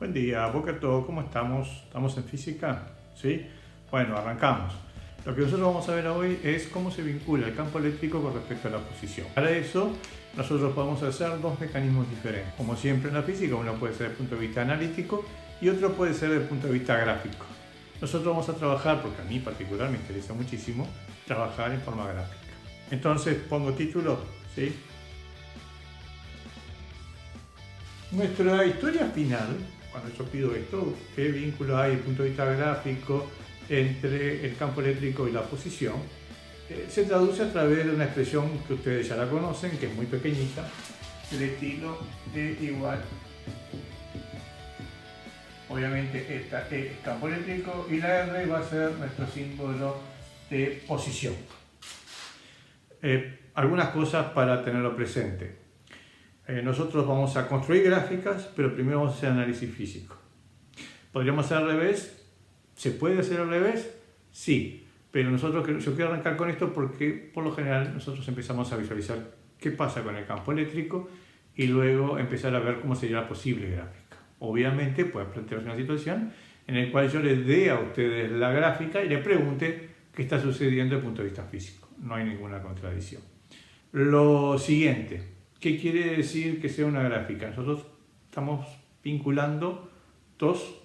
Buen día, Boker Tov, ¿cómo estamos? ¿Estamos en física? ¿Sí? Bueno, arrancamos. Lo que nosotros vamos a ver hoy es cómo se vincula el campo eléctrico con respecto a la posición. Para eso, nosotros podemos hacer dos mecanismos diferentes. Como siempre en la física, uno puede ser desde el punto de vista analítico y otro puede ser desde el punto de vista gráfico. Nosotros vamos a trabajar, porque a mí en particular me interesa muchísimo, trabajar en forma gráfica. Entonces, pongo título, ¿sí? Nuestra historia final, cuando yo pido esto, qué vínculo hay desde el punto de vista gráfico entre el campo eléctrico y la posición, se traduce a través de una expresión que ustedes ya la conocen, que es muy pequeñita, del estilo E igual. Obviamente esta E es campo eléctrico y la R va a ser nuestro símbolo de posición. Algunas cosas para tenerlo presente. Nosotros vamos a construir gráficas, pero primero vamos a hacer análisis físico. ¿Podríamos hacer al revés? ¿Se puede hacer al revés? Sí, pero yo quiero arrancar con esto porque por lo general nosotros empezamos a visualizar qué pasa con el campo eléctrico y luego empezar a ver cómo sería la posible gráfica. Obviamente puede plantearse una situación en la cual yo les dé a ustedes la gráfica y les pregunte qué está sucediendo desde el punto de vista físico. No hay ninguna contradicción. Lo siguiente, ¿qué quiere decir que sea una gráfica? Nosotros estamos vinculando dos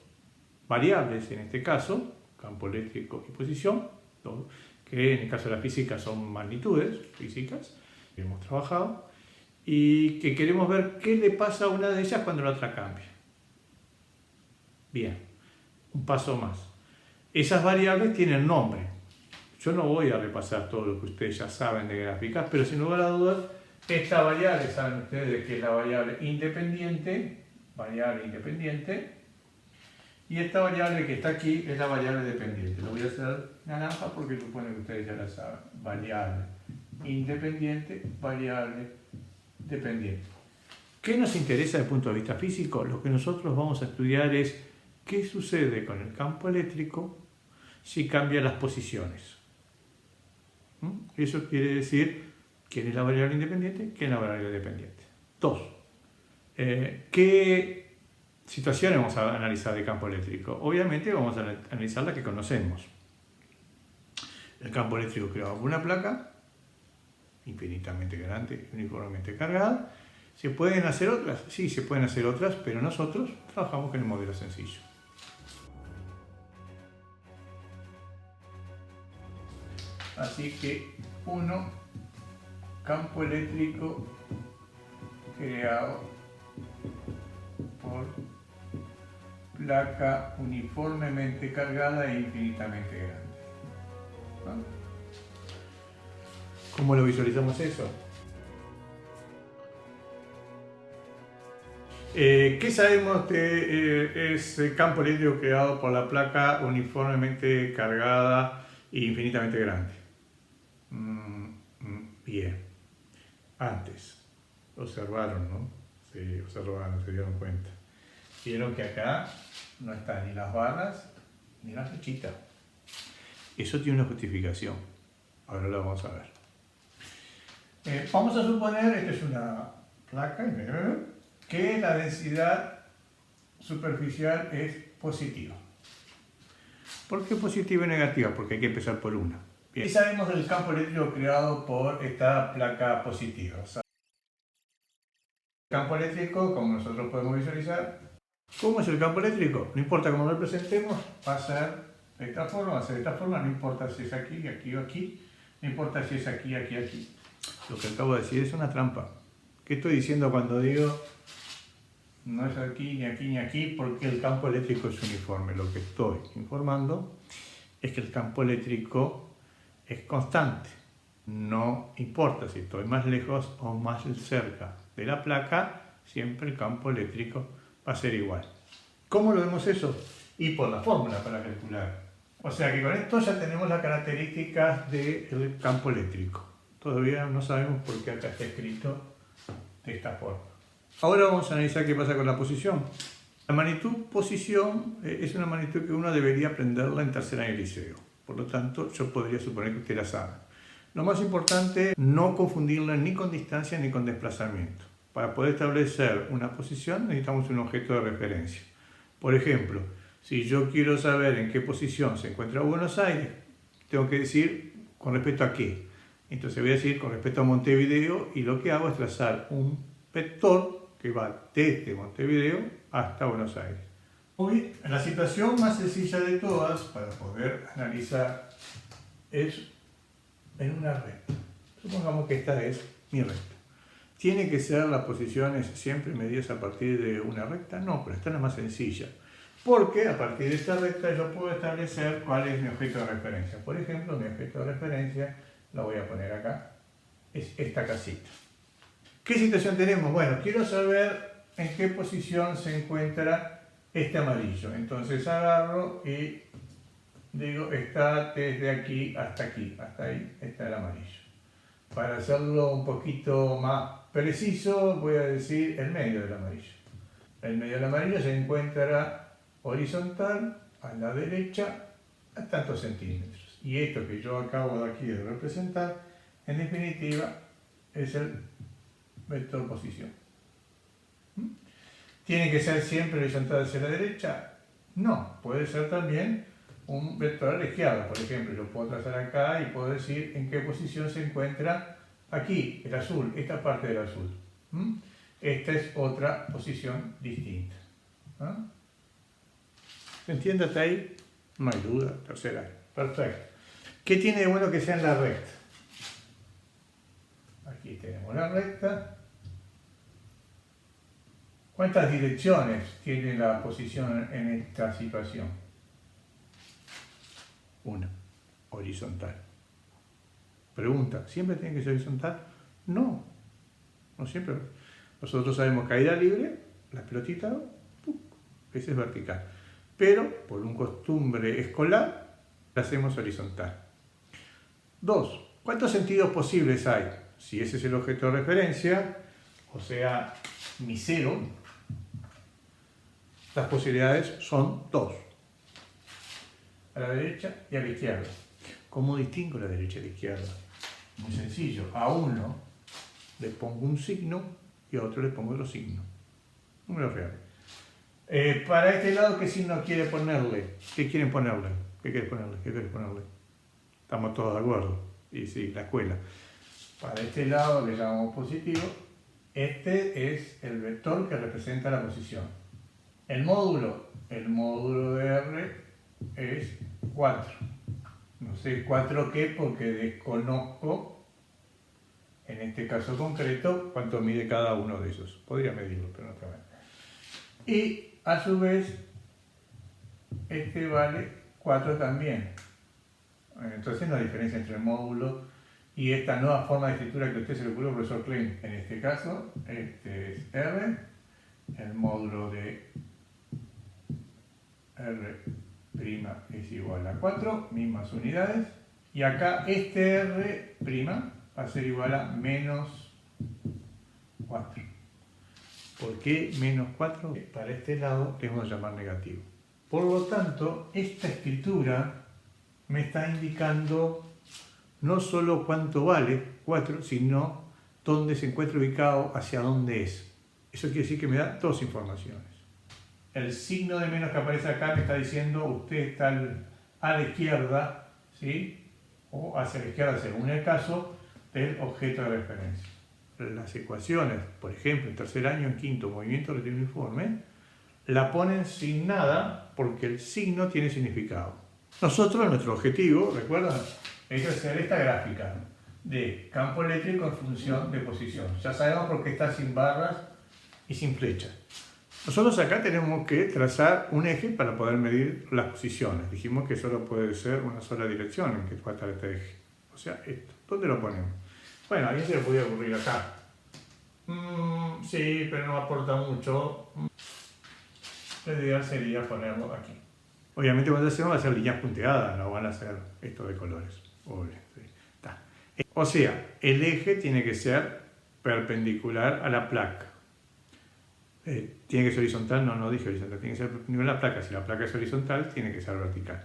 variables, en este caso, campo eléctrico y posición, que en el caso de la física son magnitudes físicas, que hemos trabajado, y que queremos ver qué le pasa a una de ellas cuando la otra cambia. Bien, un paso más. Esas variables tienen nombre. Yo no voy a repasar todo lo que ustedes ya saben de gráficas, pero sin lugar a dudas, esta variable, saben ustedes que es la variable independiente, y esta variable que está aquí es la variable dependiente. Lo voy a hacer naranja porque supone que ustedes ya la saben. Variable independiente, variable dependiente. ¿Qué nos interesa desde el punto de vista físico? Lo que nosotros vamos a estudiar es qué sucede con el campo eléctrico si cambia las posiciones. Eso quiere decir quién es la variable independiente, quién es la variable dependiente. Dos, ¿qué situaciones vamos a analizar de campo eléctrico? Obviamente vamos a analizar la que conocemos. El campo eléctrico creado por una placa, infinitamente grande, uniformemente cargada. ¿Se pueden hacer otras? Sí, se pueden hacer otras, pero nosotros trabajamos con el modelo sencillo. Así que campo eléctrico creado por placa uniformemente cargada e infinitamente grande. ¿No? ¿Cómo lo visualizamos eso? ¿Qué sabemos de ese campo eléctrico creado por la placa uniformemente cargada e infinitamente grande? Bien. Antes, observaron, ¿no? Sí, observaron, se dieron cuenta. Vieron que acá no están ni las barras ni la flechita. Eso tiene una justificación. Ahora lo vamos a ver. Vamos a suponer, esta es una placa, que la densidad superficial es positiva. ¿Por qué positiva y negativa? Porque hay que empezar por una. Bien. ¿Qué sabemos del campo eléctrico creado por esta placa positiva? O sea, el campo eléctrico, como nosotros podemos visualizar, ¿cómo es el campo eléctrico? No importa cómo lo representemos, va a ser de esta forma, va a ser de esta forma, no importa si es aquí, aquí o aquí, no importa si es aquí, aquí, aquí. Lo que acabo de decir es una trampa. ¿Qué estoy diciendo cuando digo no es aquí, ni aquí, ni aquí, porque el campo eléctrico es uniforme? Lo que estoy informando es que el campo eléctrico es constante. No importa si estoy más lejos o más cerca de la placa, siempre el campo eléctrico va a ser igual. ¿Cómo lo vemos eso? Y por la fórmula para calcular. O sea que con esto ya tenemos las características del campo eléctrico. Todavía no sabemos por qué acá está escrito de esta forma. Ahora vamos a analizar qué pasa con la posición. La magnitud posición es una magnitud que uno debería aprenderla en tercer año de liceo. Por lo tanto, yo podría suponer que usted la sabe. Lo más importante, no confundirla ni con distancia ni con desplazamiento. Para poder establecer una posición necesitamos un objeto de referencia. Por ejemplo, si yo quiero saber en qué posición se encuentra Buenos Aires, tengo que decir con respecto a qué. Entonces voy a decir con respecto a Montevideo y lo que hago es trazar un vector que va desde Montevideo hasta Buenos Aires. Hoy, la situación más sencilla de todas para poder analizar es en una recta. Supongamos que esta es mi recta. ¿Tiene que ser las posiciones siempre medidas a partir de una recta? No, pero esta es la más sencilla. Porque a partir de esta recta yo puedo establecer cuál es mi objeto de referencia. Por ejemplo, mi objeto de referencia, lo voy a poner acá, es esta casita. ¿Qué situación tenemos? Bueno, quiero saber en qué posición se encuentra este amarillo. Entonces agarro y digo, está desde aquí, hasta ahí está el amarillo. Para hacerlo un poquito más preciso, voy a decir el medio del amarillo. El medio del amarillo se encuentra horizontal a la derecha a tantos centímetros. Y esto que yo acabo de aquí de representar, en definitiva, es el vector posición. ¿Tiene que ser siempre horizontal hacia la derecha? No, puede ser también un vector a la izquierda. Por ejemplo, yo puedo trazar acá y puedo decir en qué posición se encuentra aquí, el azul, esta parte del azul. Esta es otra posición distinta. ¿Se entiende hasta ahí? No hay duda, tercera. Perfecto. ¿Qué tiene de bueno que sea en la recta? Aquí tenemos la recta. ¿Cuántas direcciones tiene la posición en esta situación? Una, horizontal. Pregunta, ¿siempre tiene que ser horizontal? No, no siempre. Nosotros sabemos caída libre, la pelotita, esa es vertical. Pero, por un costumbre escolar, la hacemos horizontal. 2. ¿Cuántos sentidos posibles hay? Si ese es el objeto de referencia, o sea, mi cero, las posibilidades son 2. A la derecha y a la izquierda. ¿Cómo distingo la derecha y la izquierda? Muy sencillo. A uno le pongo un signo y a otro le pongo otro signo. Número real. Para este lado, ¿qué signo quiere ponerle? ¿Qué quieren ponerle? ¿Qué quieres ponerle? ¿Qué quieres ponerle? Estamos todos de acuerdo. Y sí, la escuela. Para este lado le llamamos positivo. Este es el vector que representa la posición. El módulo de R es 4. No sé 4 qué porque desconozco, en este caso concreto, cuánto mide cada uno de esos. Podría medirlo, pero no está bien. Y a su vez, este vale 4 también. Entonces no hay diferencia entre el módulo y esta nueva forma de escritura que a usted se le ocurrió, profesor Klein. En este caso, este es R, el módulo de R' es igual a 4, mismas unidades. Y acá este R' va a ser igual a menos 4. ¿Por qué menos 4? Para este lado le vamos a llamar negativo. Por lo tanto, esta escritura me está indicando no solo cuánto vale 4, sino dónde se encuentra ubicado, hacia dónde es. Eso quiere decir que me da dos informaciones. El signo de menos que aparece acá me está diciendo usted está a la izquierda, ¿sí? O hacia la izquierda según el caso del objeto de referencia. Las ecuaciones, por ejemplo, en tercer año, en quinto, movimiento relativo uniforme, la ponen sin nada porque el signo tiene significado. Nosotros, nuestro objetivo, recuerdan, es hacer esta gráfica de campo eléctrico en función de posición. Ya sabemos por qué está sin barras y sin flechas. Nosotros acá tenemos que trazar un eje para poder medir las posiciones. Dijimos que solo puede ser una sola dirección en que va a estar este eje. O sea, esto. ¿Dónde lo ponemos? Bueno, a alguien se le podría ocurrir acá. Sí, pero no aporta mucho. Lo ideal sería ponerlo aquí. Obviamente cuando hacemos va a ser líneas punteadas, no van a ser esto de colores. Obvio, sí. O sea, el eje tiene que ser perpendicular a la placa. ¿Tiene que ser horizontal? No dije horizontal, tiene que ser perpendicular a la placa. Si la placa es horizontal, tiene que ser vertical.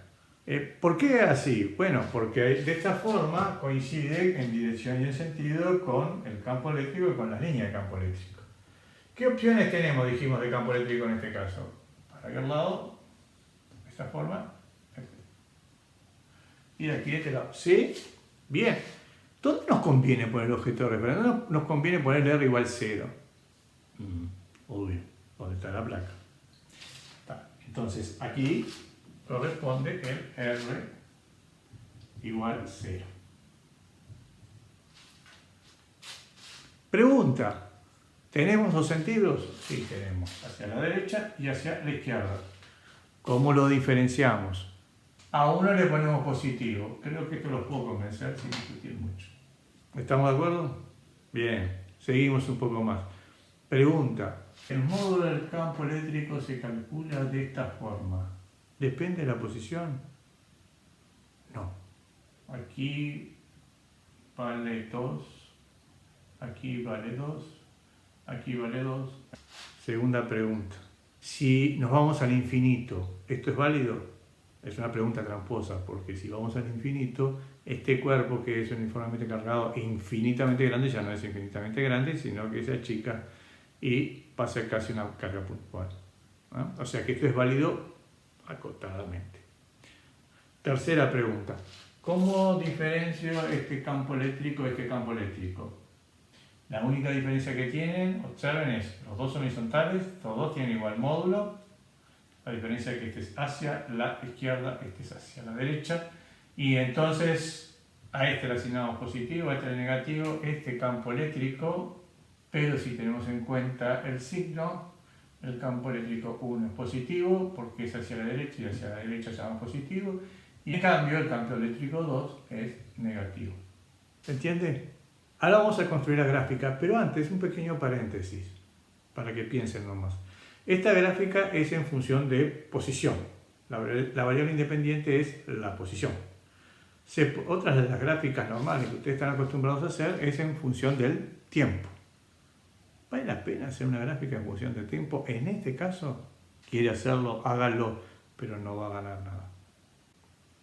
¿Por qué así? Bueno, porque de esta forma coincide en dirección y en sentido con el campo eléctrico y con las líneas de campo eléctrico. ¿Qué opciones tenemos, dijimos, de campo eléctrico en este caso? para aquel lado, de esta forma, y de aquí de este lado. ¿Sí? Bien. ¿Dónde nos conviene poner el objeto de referencia? ¿Dónde nos conviene poner R igual 0? Obvio, ¿dónde está la placa? Entonces, aquí corresponde el R igual 0. Pregunta, ¿tenemos dos sentidos? Sí, tenemos, hacia la derecha y hacia la izquierda. ¿Cómo lo diferenciamos? A uno le ponemos positivo. Creo que esto los puedo convencer sin discutir mucho. ¿Estamos de acuerdo? Bien, seguimos un poco más. Pregunta, ¿el módulo del campo eléctrico se calcula de esta forma? ¿Depende de la posición? No. Aquí vale 2, aquí vale 2, aquí vale 2. Segunda pregunta. Si nos vamos al infinito, ¿esto es válido? Es una pregunta tramposa, porque si vamos al infinito, este cuerpo que es uniformemente cargado e infinitamente grande ya no es infinitamente grande, sino que se achica y va a ser casi una carga puntual. ¿No? O sea que esto es válido acotadamente. Tercera pregunta. ¿Cómo diferencio este campo eléctrico de este campo eléctrico? La única diferencia que tienen, observen, es los dos son horizontales, los dos tienen igual módulo. La diferencia es que este es hacia la izquierda, este es hacia la derecha. Y entonces a este le asignamos positivo, a este le negativo, este campo eléctrico. Pero si tenemos en cuenta el signo, el campo eléctrico 1 es positivo porque es hacia la derecha y hacia la derecha llamamos positivo. Y en cambio el campo eléctrico 2 es negativo. ¿Se entiende? Ahora vamos a construir la gráfica, pero antes un pequeño paréntesis para que piensen nomás. Esta gráfica es en función de posición. La variable independiente es la posición. Otras de las gráficas normales que ustedes están acostumbrados a hacer es en función del tiempo. ¿Vale la pena hacer una gráfica en función del tiempo? En este caso, quiere hacerlo, hágalo, pero no va a ganar nada.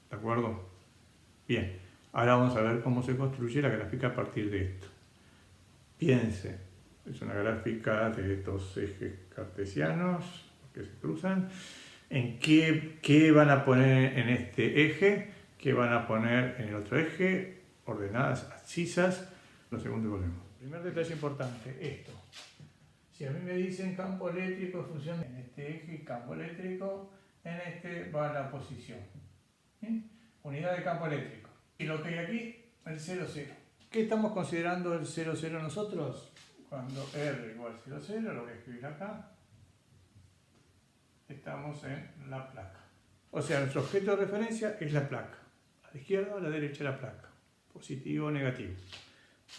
¿De acuerdo? Bien, ahora vamos a ver cómo se construye la gráfica a partir de esto. Piense. Es una gráfica de dos ejes cartesianos que se cruzan. ¿En qué van a poner en este eje? ¿Qué van a poner en el otro eje? Ordenadas, abscisas. Lo segundo volvemos. Primer detalle importante, esto. Si a mí me dicen campo eléctrico, función en este eje, campo eléctrico, en este va la posición. ¿Sí? Unidad de campo eléctrico. Y lo que hay aquí, el 0, 0. ¿Qué estamos considerando el 0, 0 nosotros? Cuando R igual 0, 0, lo voy a escribir acá, estamos en la placa. O sea, nuestro objeto de referencia es la placa. A la izquierda o a la derecha la placa. Positivo o negativo.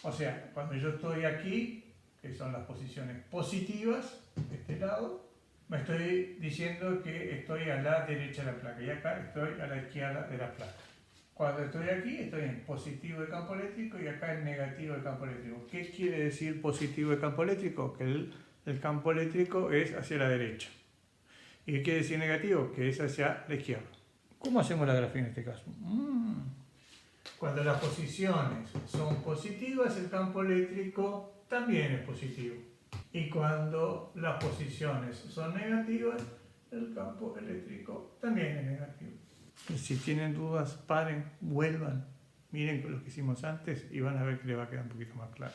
O sea, cuando yo estoy aquí, que son las posiciones positivas, de este lado, me estoy diciendo que estoy a la derecha de la placa. Y acá estoy a la izquierda de la placa. Cuando estoy aquí, estoy en positivo de campo eléctrico y acá en negativo de campo eléctrico. ¿Qué quiere decir positivo de campo eléctrico? Que el campo eléctrico es hacia la derecha. ¿Y qué quiere decir negativo? Que es hacia la izquierda. ¿Cómo hacemos la gráfica en este caso? Cuando las posiciones son positivas, el campo eléctrico también es positivo. Y cuando las posiciones son negativas, el campo eléctrico también es negativo. Si tienen dudas, paren, vuelvan, miren lo que hicimos antes y van a ver que les va a quedar un poquito más claro.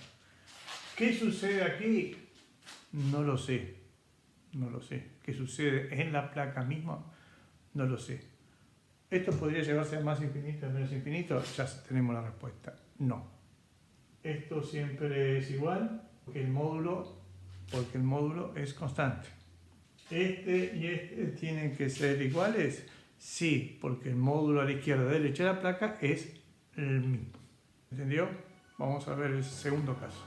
¿Qué sucede aquí? No lo sé, no lo sé. ¿Qué sucede en la placa misma? No lo sé. ¿Esto podría llevarse a más infinito, a menos infinito? Ya tenemos la respuesta. No. Esto siempre es igual porque el módulo es constante. Este y este tienen que ser iguales. Sí, porque el módulo a la izquierda y derecha de la placa es el mismo. ¿Entendió? Vamos a ver el segundo caso.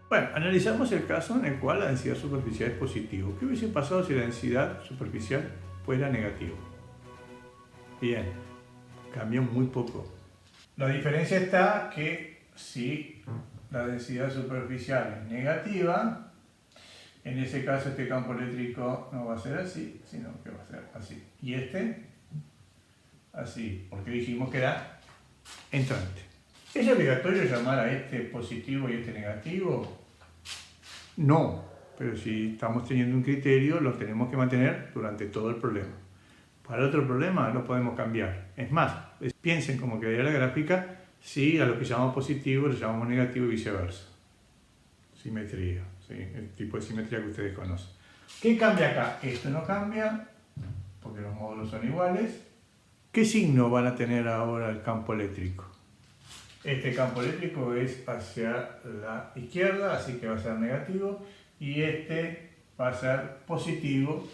Bueno, analizamos el caso en el cual la densidad superficial es positivo. ¿Qué hubiese pasado si la densidad superficial fuera negativa? Bien, cambió muy poco. La diferencia está que si la densidad superficial es negativa, en ese caso este campo eléctrico no va a ser así, sino que va a ser así. Y este, así, porque dijimos que era entrante. ¿Es obligatorio llamar a este positivo y este negativo? No, Pero si estamos teniendo un criterio, lo tenemos que mantener durante todo el problema. Para el otro problema lo podemos cambiar. Es más, piensen cómo quedaría la gráfica si a lo que llamamos positivo le llamamos negativo y viceversa. Simetría, ¿sí? El tipo de simetría que ustedes conocen. ¿Qué cambia acá? Esto no cambia, porque los módulos son iguales. ¿Qué signo van a tener ahora el campo eléctrico? Este campo eléctrico es hacia la izquierda, así que va a ser negativo, y este va a ser positivo,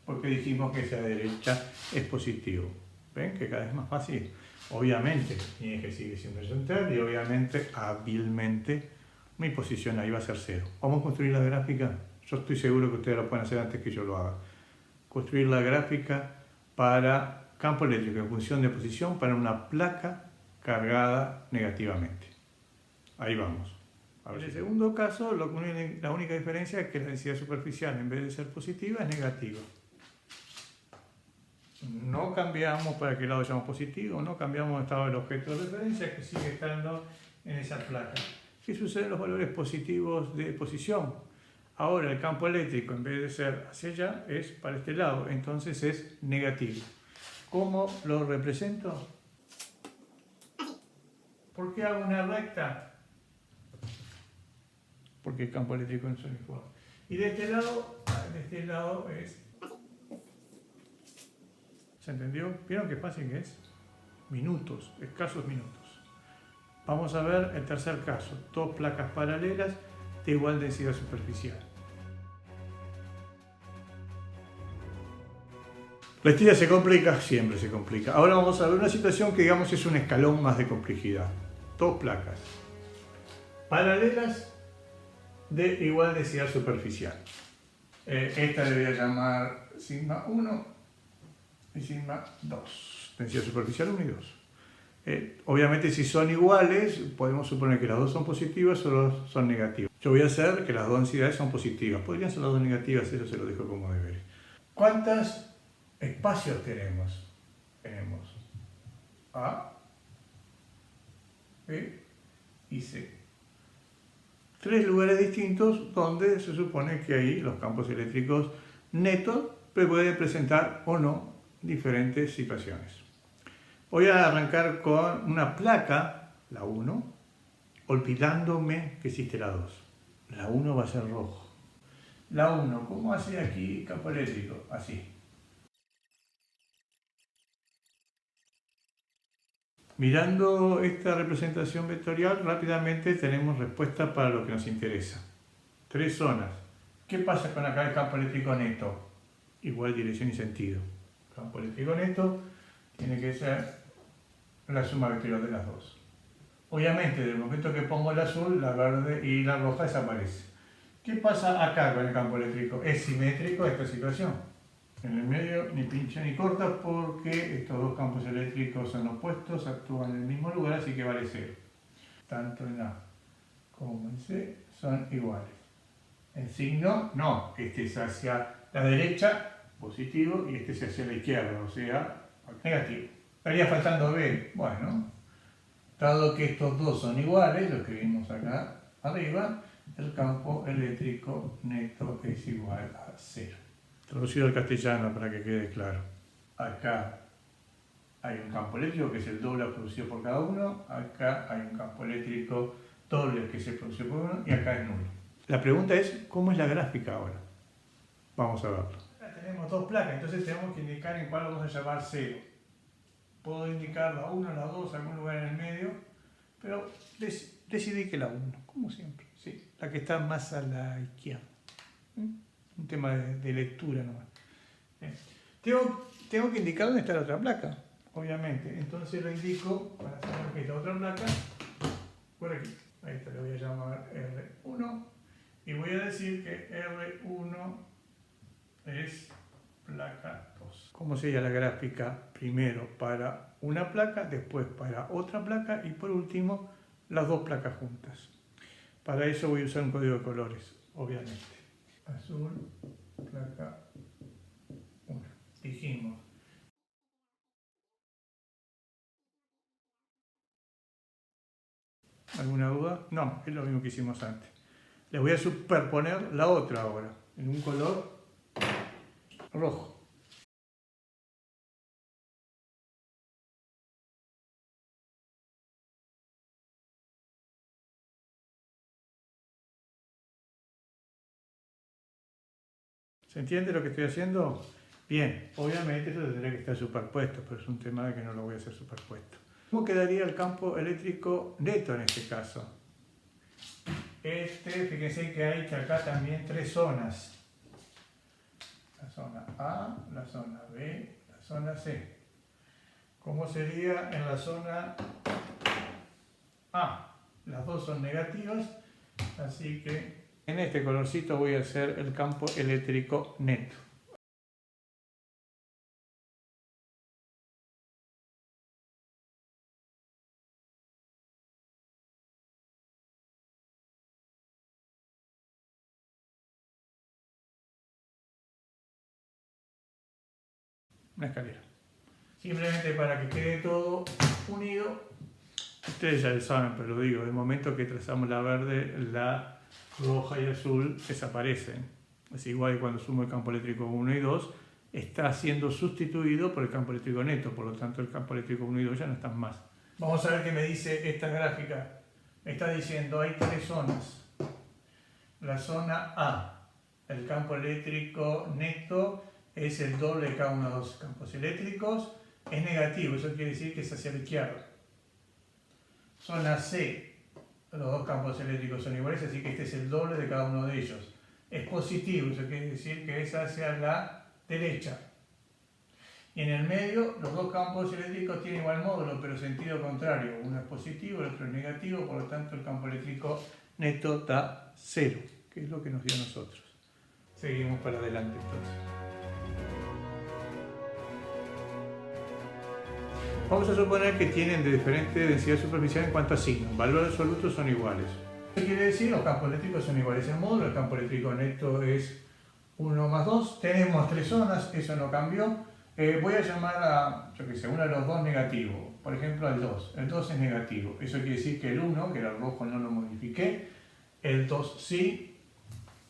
porque dijimos que hacia la derecha es positivo. ¿Ven que cada vez es más fácil? Obviamente, mi eje sigue siendo el central, y obviamente, hábilmente, mi posición ahí va a ser 0. ¿Vamos a construir la gráfica? Yo estoy seguro que ustedes lo pueden hacer antes que yo lo haga. Construir la gráfica para campo eléctrico en función de posición para una placa cargada negativamente. Ahí vamos. En el segundo caso, la única diferencia es que la densidad superficial, en vez de ser positiva, es negativa. No cambiamos para qué lado llamamos positivo, no cambiamos el estado del objeto de referencia, que sigue estando en esa placa. ¿Qué sucede en los valores positivos de posición? Ahora el campo eléctrico, en vez de ser hacia allá, es para este lado, entonces es negativo. ¿Cómo lo represento? ¿Por qué hago una recta? Porque el campo eléctrico no es uniforme. Y de este lado es... ¿Se entendió? ¿Vieron qué fácil que es? Minutos, escasos minutos. Vamos a ver el tercer caso. Dos placas paralelas de igual densidad superficial. La historia se complica, siempre se complica. Ahora vamos a ver una situación que digamos es un escalón más de complejidad. Dos placas paralelas de igual densidad superficial. Esta le voy a llamar sigma 1 y sigma 2. Densidad superficial 1 y 2. Obviamente si son iguales, podemos suponer que las dos son positivas o las dos son negativas. Yo voy a hacer que las dos densidades son positivas. Podrían ser las dos negativas, eso se lo dejo como deber. ¿Cuántos espacios tenemos? Tenemos A, B y C. Tres lugares distintos donde se supone que ahí los campos eléctricos netos pueden presentar o no diferentes situaciones. Voy a arrancar con una placa, la 1, olvidándome que existe la 2. La 1 va a ser rojo. La 1, ¿cómo hace aquí campo eléctrico? Así. Mirando esta representación vectorial, rápidamente tenemos respuesta para lo que nos interesa. Tres zonas. ¿Qué pasa con acá el campo eléctrico neto? Igual dirección y sentido. Campo eléctrico neto tiene que ser la suma vectorial de las dos. Obviamente, del momento que pongo el azul, la verde y la roja desaparece. ¿Qué pasa acá con el campo eléctrico? Es simétrico esta situación. En el medio ni pincha ni corta porque estos dos campos eléctricos son opuestos, actúan en el mismo lugar, así que vale 0. Tanto en A como en C son iguales. El signo, no, este es hacia la derecha, positivo, y este es hacia la izquierda, o sea, negativo. Estaría faltando B. Bueno, dado que estos dos son iguales, lo que vimos acá arriba, el campo eléctrico neto es igual a 0. Traducido al castellano para que quede claro. Acá hay un campo eléctrico que es el doble producido por cada uno, acá hay un campo eléctrico doble que se produce por uno y acá es nulo. La pregunta es, ¿cómo es la gráfica ahora? Vamos a verlo. Ahora tenemos dos placas, entonces tenemos que indicar en cuál vamos a llamar 0. Puedo indicar la 1, la 2, algún lugar en el medio, pero decidí que la 1, como siempre, ¿sí? La que está más a la izquierda. Un tema de lectura nomás. Tengo que indicar dónde está la otra placa, obviamente. Entonces lo indico para saber que esta otra placa, por aquí. Ahí está, le voy a llamar R1 y voy a decir que R1 es placa 2. ¿Cómo sería la gráfica? Primero para una placa, después para otra placa y por último las dos placas juntas. Para eso voy a usar un código de colores, obviamente. Azul, placa 1. Dijimos. ¿Alguna duda? No, es lo mismo que hicimos antes. Le voy a superponer la otra ahora, en un color rojo. ¿Se entiende lo que estoy haciendo? Bien, obviamente eso tendría que estar superpuesto, pero es un tema de que no lo voy a hacer superpuesto. ¿Cómo quedaría el campo eléctrico neto en este caso? Fíjense que hay acá también tres zonas. La zona A, la zona B, la zona C. ¿Cómo sería en la zona A? Las dos son negativas, así que en este colorcito voy a hacer el campo eléctrico neto. Una escalera. Simplemente para que quede todo unido. Ustedes ya lo saben, pero lo digo, el momento que trazamos la verde, la roja y azul desaparecen. Es igual que cuando sumo el campo eléctrico 1 y 2, está siendo sustituido por el campo eléctrico neto, por lo tanto el campo eléctrico 1 y 2 ya no están más. Vamos a ver qué me dice esta gráfica. Me está diciendo, hay tres zonas. La zona A, el campo eléctrico neto es el doble de cada uno de los campos eléctricos, es negativo, eso quiere decir que es hacia la izquierda. Zona C, los dos campos eléctricos son iguales, así que este es el doble de cada uno de ellos. Es positivo, eso quiere decir que es hacia la derecha. Y en el medio, los dos campos eléctricos tienen igual módulo, pero sentido contrario. Uno es positivo, el otro es negativo, por lo tanto el campo eléctrico neto da 0, que es lo que nos dio a nosotros. Seguimos para adelante entonces. Vamos a suponer que tienen de diferente densidad superficial en cuanto a signos. Valores absolutos son iguales. ¿Qué quiere decir? Los campos eléctricos son iguales en módulo. El campo eléctrico neto es 1 más 2. Tenemos tres zonas, eso no cambió. Voy a llamar a, yo qué sé, uno de los dos negativo. Por ejemplo, el 2. El 2 es negativo. Eso quiere decir que el 1, que era el rojo, no lo modifiqué. El 2 sí.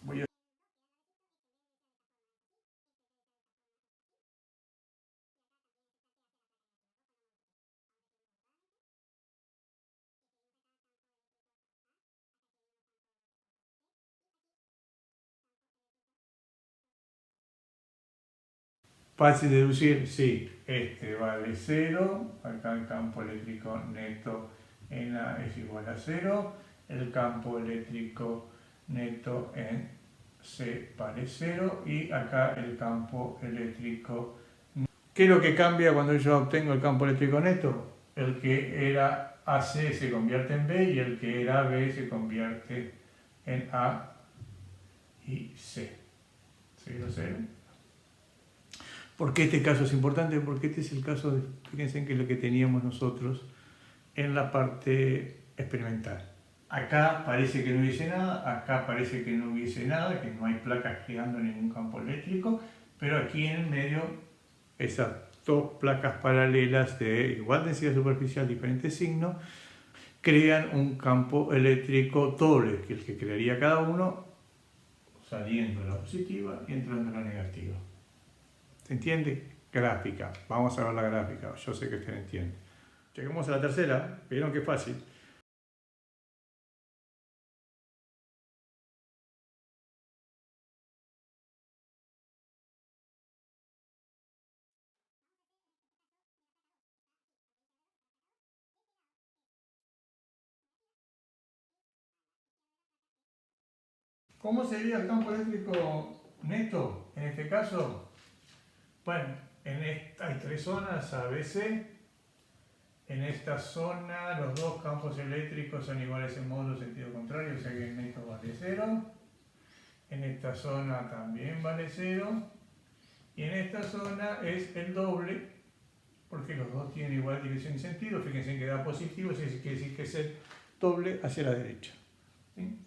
Voy a fácil de deducir, sí, este vale 0, acá el campo eléctrico neto en A es igual a 0, el campo eléctrico neto en C vale 0 y acá el campo eléctrico. ¿Qué es lo que cambia cuando yo obtengo el campo eléctrico neto? El que era AC se convierte en B y el que era B se convierte en A y C. ¿Sí lo sé? ¿Por qué este caso es importante? Porque este es el caso, fíjense en que es lo que teníamos nosotros en la parte experimental. Acá parece que no hubiese nada, acá parece que no hubiese nada, que no hay placas creando ningún campo eléctrico, pero aquí en el medio, esas dos placas paralelas de igual densidad superficial, diferentes signos, crean un campo eléctrico doble, que es el que crearía cada uno, saliendo la positiva y entrando la negativa. ¿Se entiende? Gráfica. Vamos a ver la gráfica. Yo sé que usted entiende. Llegamos a la tercera. Vieron que fácil. ¿Cómo sería el campo eléctrico neto en este caso? Bueno, hay tres zonas A, B, C. En esta zona los dos campos eléctricos son iguales en módulo sentido contrario, o sea que el neto vale 0. En esta zona también vale 0. Y en esta zona es el doble, porque los dos tienen igual dirección y sentido. Fíjense que da positivo, eso quiere decir que es el doble hacia la derecha. ¿Sí?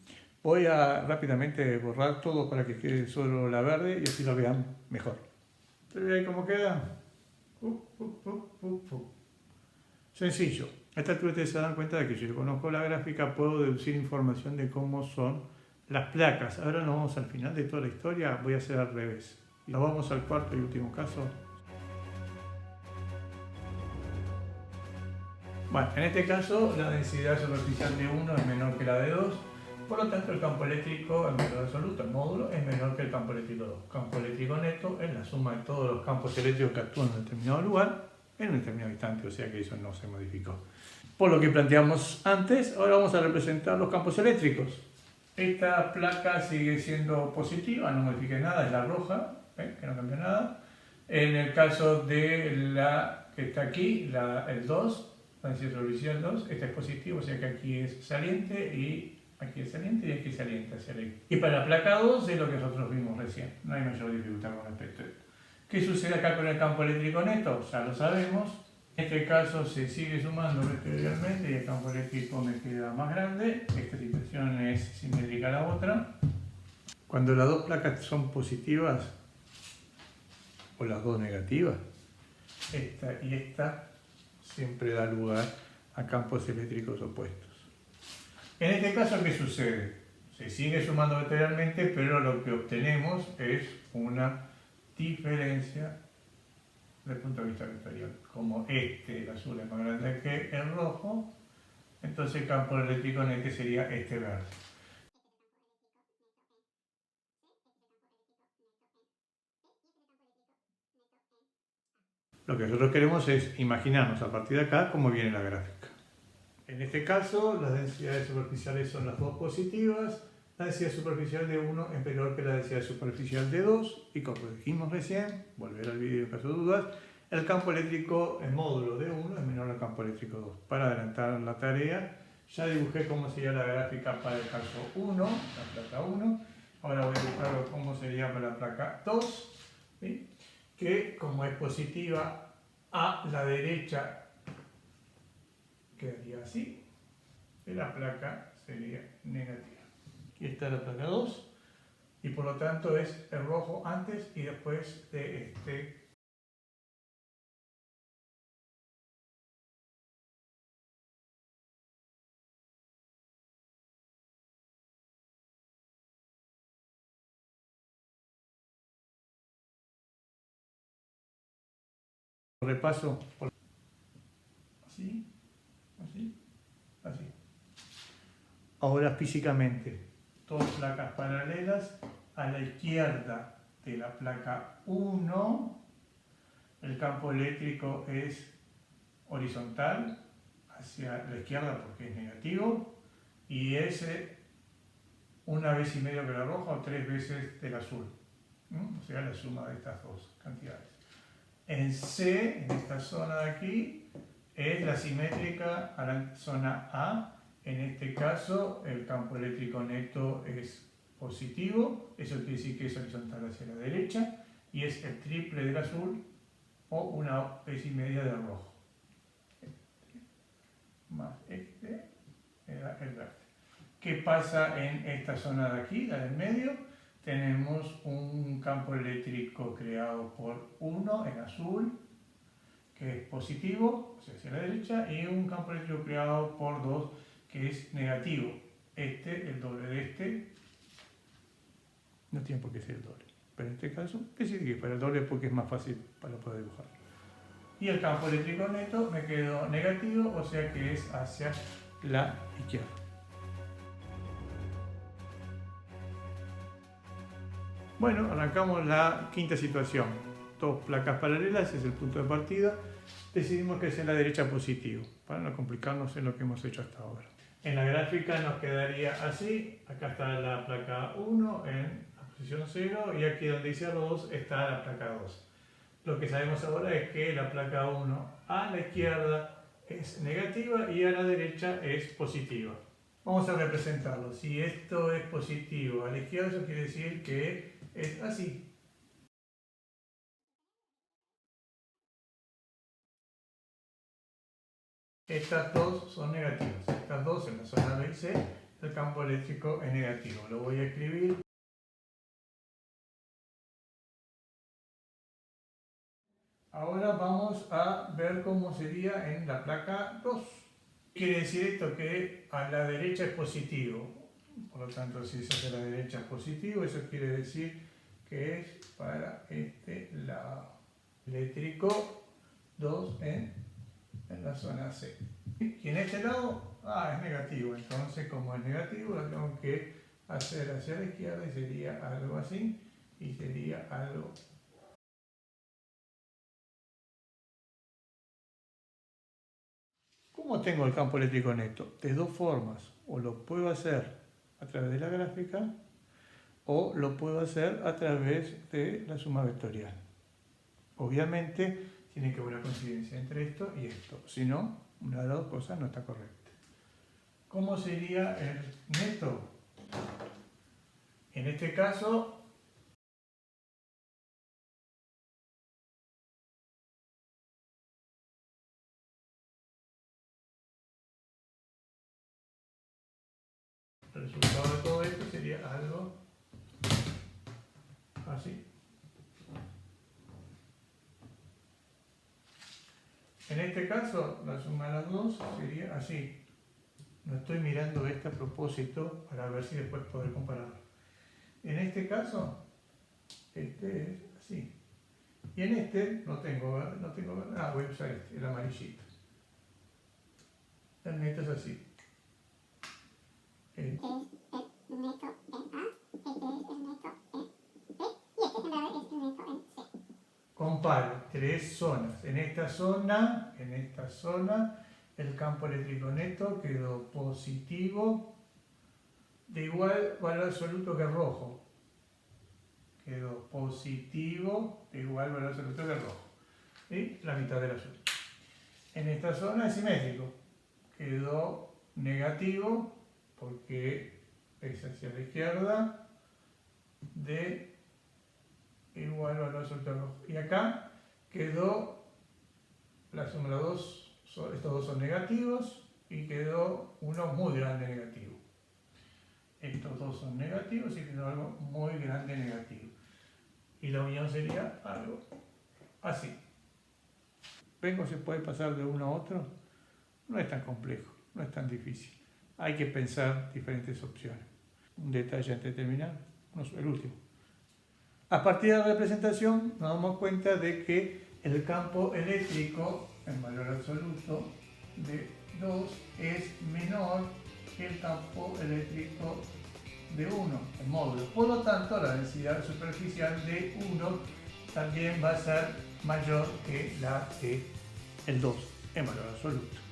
Voy a rápidamente borrar todo para que quede solo la verde y así lo vean mejor. ¿Ustedes ven cómo queda? Sencillo. A esta altura ustedes se dan cuenta de que si yo conozco la gráfica puedo deducir información de cómo son las placas. Ahora nos vamos al final de toda la historia, voy a hacer al revés. Nos vamos al cuarto y último caso. Bueno, en este caso la densidad superficial de 1 es menor que la de 2, por lo tanto el campo eléctrico, el método absoluto, el módulo, es menor que el campo eléctrico 2. Campo eléctrico neto es la suma de todos los campos eléctricos que actúan en un determinado lugar en un determinado instante, o sea que eso no se modificó. Por lo que planteamos antes, ahora vamos a representar los campos eléctricos. Esta placa sigue siendo positiva, no modifique nada, es la roja, que no cambia nada. En el caso de la que está aquí, el 2, la densidad superficial 2, esta es positiva, o sea que aquí es saliente y aquí es saliente y aquí es saliente hacia la. Y para la placa 2 es lo que nosotros vimos recién, no hay mayor dificultad con respecto a esto. ¿Qué sucede acá con el campo eléctrico neto? Ya lo sabemos. En este caso se sigue sumando vectorialmente y el campo eléctrico me queda más grande. Esta situación es simétrica a la otra. Cuando las dos placas son positivas o las dos negativas, esta y esta siempre da lugar a campos eléctricos opuestos. En este caso, ¿qué sucede? Se sigue sumando vectorialmente, pero lo que obtenemos es una diferencia desde el punto de vista vectorial. Como el azul es más grande que el rojo, entonces el campo eléctrico neto sería este verde. Lo que nosotros queremos es imaginarnos a partir de acá cómo viene la gráfica. En este caso, las densidades superficiales son las dos positivas. La densidad superficial de 1 es menor que la densidad superficial de 2. Y como dijimos recién, volver al vídeo en caso de dudas, el campo eléctrico, el módulo de 1 es menor al campo eléctrico 2. Para adelantar la tarea, ya dibujé cómo sería la gráfica para el caso 1, la placa 1. Ahora voy a dibujar cómo sería para la placa 2, ¿sí? Que como es positiva a la derecha, quedaría así, y la placa sería negativa. Aquí está la placa 2, y por lo tanto es el rojo antes y después de este. Repaso, así, así, así. Ahora físicamente, dos placas paralelas, a la izquierda de la placa 1, el campo eléctrico es horizontal hacia la izquierda porque es negativo, y es una vez y medio que la roja o 3 veces del azul, o sea la suma de estas dos cantidades. En C, en esta zona de aquí, es la simétrica a la zona A. En este caso, el campo eléctrico neto es positivo, eso quiere decir que es horizontal hacia la derecha, y es el triple del azul o una vez y media del rojo. Más este era el verde. ¿Qué pasa en esta zona de aquí, la del medio? Tenemos un campo eléctrico creado por 1 en azul, que es positivo, o sea, hacia la derecha, y un campo eléctrico creado por 2, que es negativo. El doble de este, no tiene por qué ser el doble, pero en este caso decidí que para el doble porque es más fácil para poder dibujar. Y el campo eléctrico neto me quedó negativo, o sea que es hacia la izquierda. Bueno, arrancamos la quinta situación. Dos placas paralelas es el punto de partida. Decidimos que es en la derecha positivo, para no complicarnos en lo que hemos hecho hasta ahora. En la gráfica nos quedaría así. Acá está la placa 1 en la posición 0 y aquí donde dice 2 está la placa 2. Lo que sabemos ahora es que la placa 1 a la izquierda es negativa y a la derecha es positiva. Vamos a representarlo. Si esto es positivo a la izquierda, eso quiere decir que es así. Estas dos son negativas. Estas dos en la zona B y C, el campo eléctrico es negativo. Lo voy a escribir. Ahora vamos a ver cómo sería en la placa 2. Quiere decir esto que a la derecha es positivo. Por lo tanto, si es hacia la derecha es positivo, eso quiere decir que es para este lado. Eléctrico 2 en la zona C. Y en este lado, es negativo. Entonces, como es negativo, lo tengo que hacer hacia la izquierda y sería algo así. Y sería algo. ¿Cómo tengo el campo eléctrico neto? De dos formas. O lo puedo hacer a través de la gráfica o lo puedo hacer a través de la suma vectorial. Obviamente tiene que haber una coincidencia entre esto y esto. Si no, una de las dos cosas no está correcta. ¿Cómo sería el neto? En este caso, el resultado de todo esto sería algo así. En este caso, la suma de las dos sería así. No estoy mirando este a propósito para ver si después poder compararlo. En este caso, este es así. Y en este no tengo, voy a usar este, el amarillito. El neto es así. Es el neto en A, este es el neto en B, y este en realidad es el neto en C. Comparo tres zonas. En esta zona, el campo eléctrico neto quedó positivo de igual valor absoluto que rojo. Quedó positivo de igual valor absoluto que rojo. Y la mitad del azul. En esta zona es simétrico. Quedó negativo porque es hacia la izquierda de igual valor absoluto rojo. Y acá quedó la suma de dos, estos dos son negativos y quedó uno muy grande negativo. Estos dos son negativos y quedó algo muy grande negativo. Y la unión sería algo así. ¿Ven cómo se puede pasar de uno a otro? No es tan complejo, no es tan difícil. Hay que pensar diferentes opciones. Un detalle antes de terminar, el último. A partir de la representación nos damos cuenta de que el campo eléctrico en valor absoluto de 2 es menor que el campo eléctrico de 1, el módulo. Por lo tanto, la densidad superficial de 1 también va a ser mayor que la de el 2 en valor absoluto.